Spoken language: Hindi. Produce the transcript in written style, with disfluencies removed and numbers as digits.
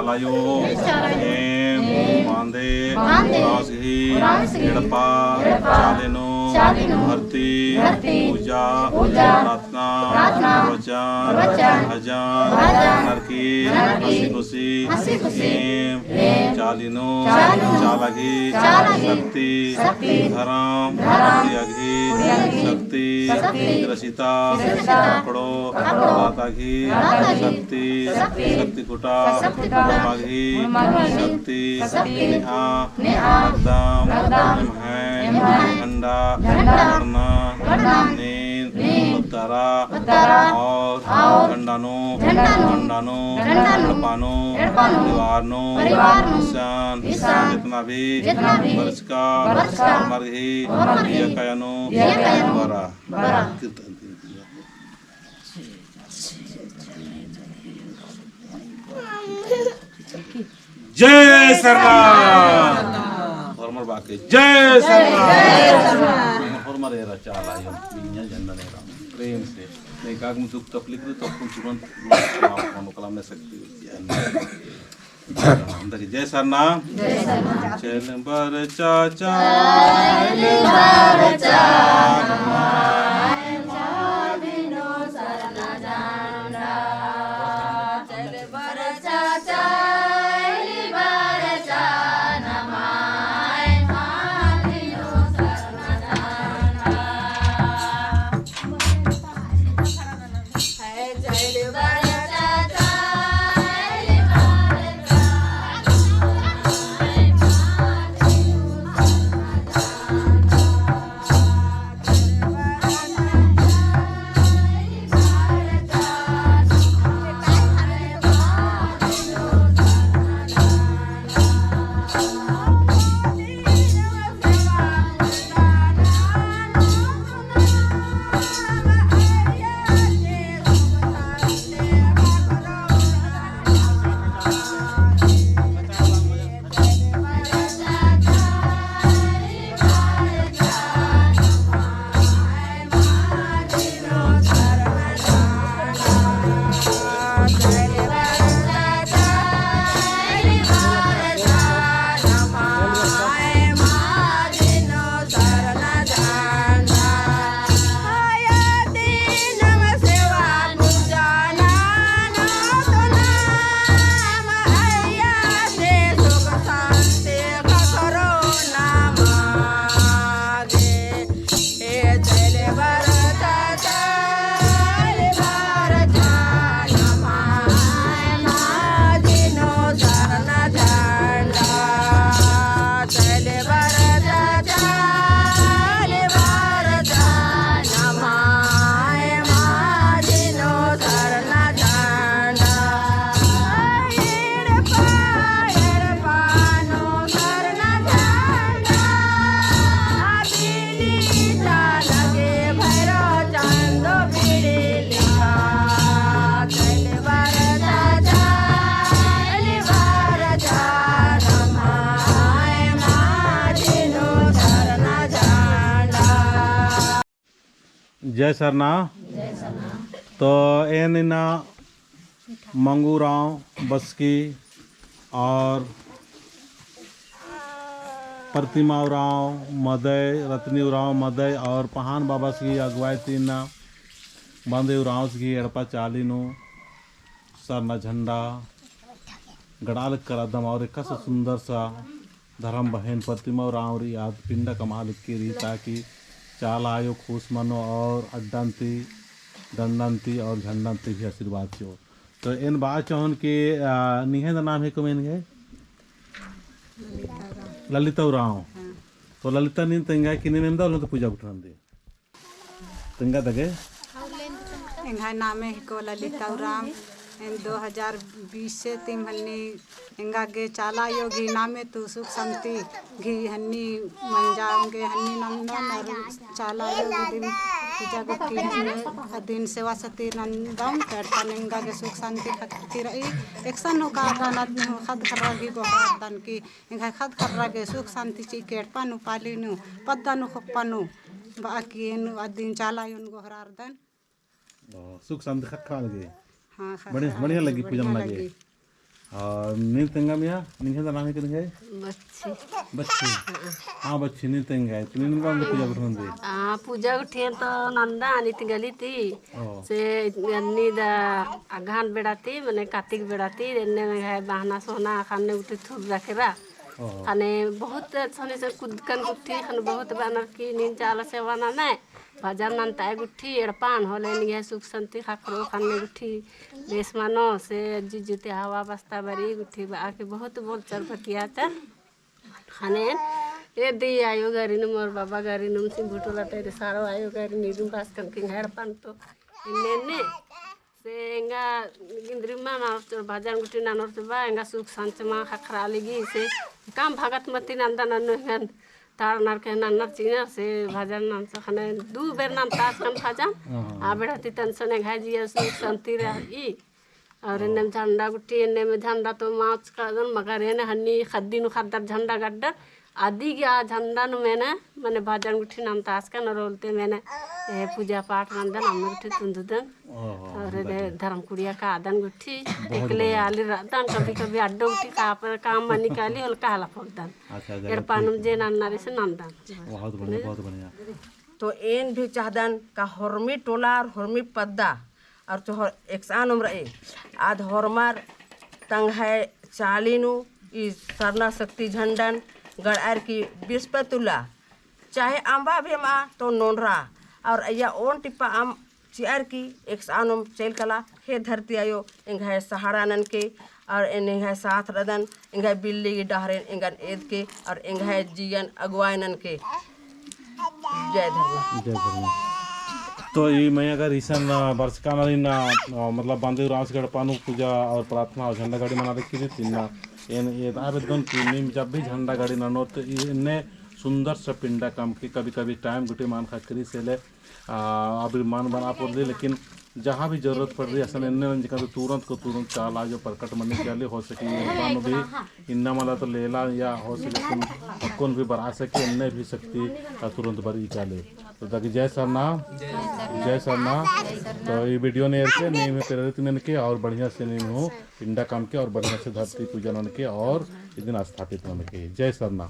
चालायो एम मांदे रासगी एड़पा चालेनो भर्ती पूजा प्रार्थना वचन भजन नरकी हसी खुशी एम चालिनो चालगी शक्ति धर्म अघी शक्ति रसिता पकड़ो दाता घी शक्ति कुटा माघी शक्ति नेहा एकदम है झंडा करना नींद उत्तरा और झंडानो पानो परिवारनो ईशान जितना भी वर्ष का मर्ग ही ये कयानो बरा जय सरनाथ फॉर्मर बाके जय सरनाथ फॉर्मर एरा चाला यो बिन्या जन्ना ने राम प्रेम से नहीं काग में दुख तकलीफ तो अपन तुरंत मनोकामना में सकती अंदर जय सरनाथ चल बर चाचा जय सरनाथ तो एना मंगूराव बस्की और प्रतिमा उराव मदय रत्नी उराव मदय और पहान बाबा की अगुवाई तीन बांधे उराव की एड़पा चालीनो सरना झंडा गड़ाल करा दम और एक सुंदर सा धर्म बहन प्रतिमा उराव री याद पिंडा कमाल की री ताकि चाल आयो खुश मनो और अड्डंती दंडंती और झंडंती भी आशीर्वाद चो तो इन बात चौन के निहे दा नाम है कमेन गए ललिता उराव तो ललिता नीन तंगा किने नेम दा तो पूजा उठान दे तंगा दगे इंगा नाम है को ललिता उराव 2020 से तीन हन्नी इंगा गे चाला योगी नामे तू सुख शांति घी हन्नी मंजाओगे हन्नी नंदन और चाला योगी दिन पूजा गुट्टी दिन सेवा सती नंदन करता इंगा के सुख शांति खती रही एक्शन हो का दान खद खर्रा की गोहार दान की इंगा खद खर्रा के सुख शांति ची केड़पानु पालीनु पद्दानु खप्पानु बाकी दिन चाला योन गोहरार दान सुख शांति खत खा लगे हाँ बढ़िया बढ़िया लगी पूजन लगे और नील तेंगा मिया निंगे दा नाम के बच्ची बच्ची हाँ बच्ची नील तेंगा तो नील का पूजा करने दे पूजा उठे तो नंदा अनित गली थी ओ से अन्नी दा अघान बेड़ाती मैंने कार्तिक बेड़ाती इन्ने में है बहाना सोना खाने उठे थूक रखेरा ओ खाने बहुत सोने से कुदकन गुट्ठी खाने बहुत बानर की नींद चाल से वाना नहीं भजन नंता गुट्ठी एड़पान होले नहीं सुख शांति खाकरो खाने गुट्ठी बेस मानो से जुते हवा बस्ता बरी गुट्ठी आके बहुत बोल चल किया था खाने ये दी आयो गारी नु मोर बाबा गारी नु सिंह भुटोला तेरे सारो आयो गारी नीरू पास कन के हेड़पान तो इन्ने से एंगा गिंद्री मा ना भजन गुट्ठी नानोर से बा एंगा सुख शांति मा खखरा लगी से काम भगत मती नंदा नन्नो हन तार नर के नन्नर चिना से भजन नाम से खाने दू बेर नाम तास कन भजन आ बेड़ाती टेंशन है घाई जी सुख शांति रही और इन्ने में झंडा गुट्ठी इन्ने में झंडा तो माच का मगर है हन्नी खद्दी नु खद्दर झंडा गड्डर आदि गया झंडा नु मैंने भजन गुट्ठी नाम तास का न रोलते मैंने पूजा पाठ नंदन हम गुट्ठी तुंदन और धर्म कुड़िया का आदन गुट्ठी एकले आली रातन कभी कभी अड्डो गुट्ठी का पर काम मनी काली और काला फोड़दन एड़पानम जे नन्नारी से नंदन बहुत बढ़िया तो एन भी चाहदन का हरमी टोला और हरमी पद्दा और तो एक्सान उम्र आध हरमार तंग है चालीनु इस सरना शक्ति झंडन गड़ार की बिस्पतुला चाहे आंबा भी माँ तो नोनरा और या ओन टिप्पा आम चियार की एक्सान चल कला हे धरती आयो इंघा सहारानन के और इंघा साथ रदन इंघा बिल्ली की डहरेन इंगन एद के और इंघा जियन अगवायनन के जय धर्म तो ये मैं अगर ईसन वर्ष का मतलब बांधे रास गढ़पानु पूजा और प्रार्थना और झंडा गाड़ी मना देखी थी ना ये आवेदन की नीम जब भी झंडा गाड़ी ननो तो इन्हें सुंदर से पिंडा काम की कभी कभी टाइम गुटी मान खाकरी से ले अभी मान बना पड़ रही लेकिन जहाँ भी जरूरत पड़ रही असल इन्ने तो तुरंत को तुरंत चाल आज प्रकट मनी के हो सके भी इन्ना मला तो लेला या हो सके कौन भी बना सके इन्ने भी सकती तुरंत बरी चाले तो ताकि जय सरना तो ये वीडियो ने ऐसे नहीं में प्रेरित ने के और बढ़िया से नहीं हो पिंडा काम के और बढ़िया से धरती पूजन के और इस दिन स्थापित होने के जय सरना।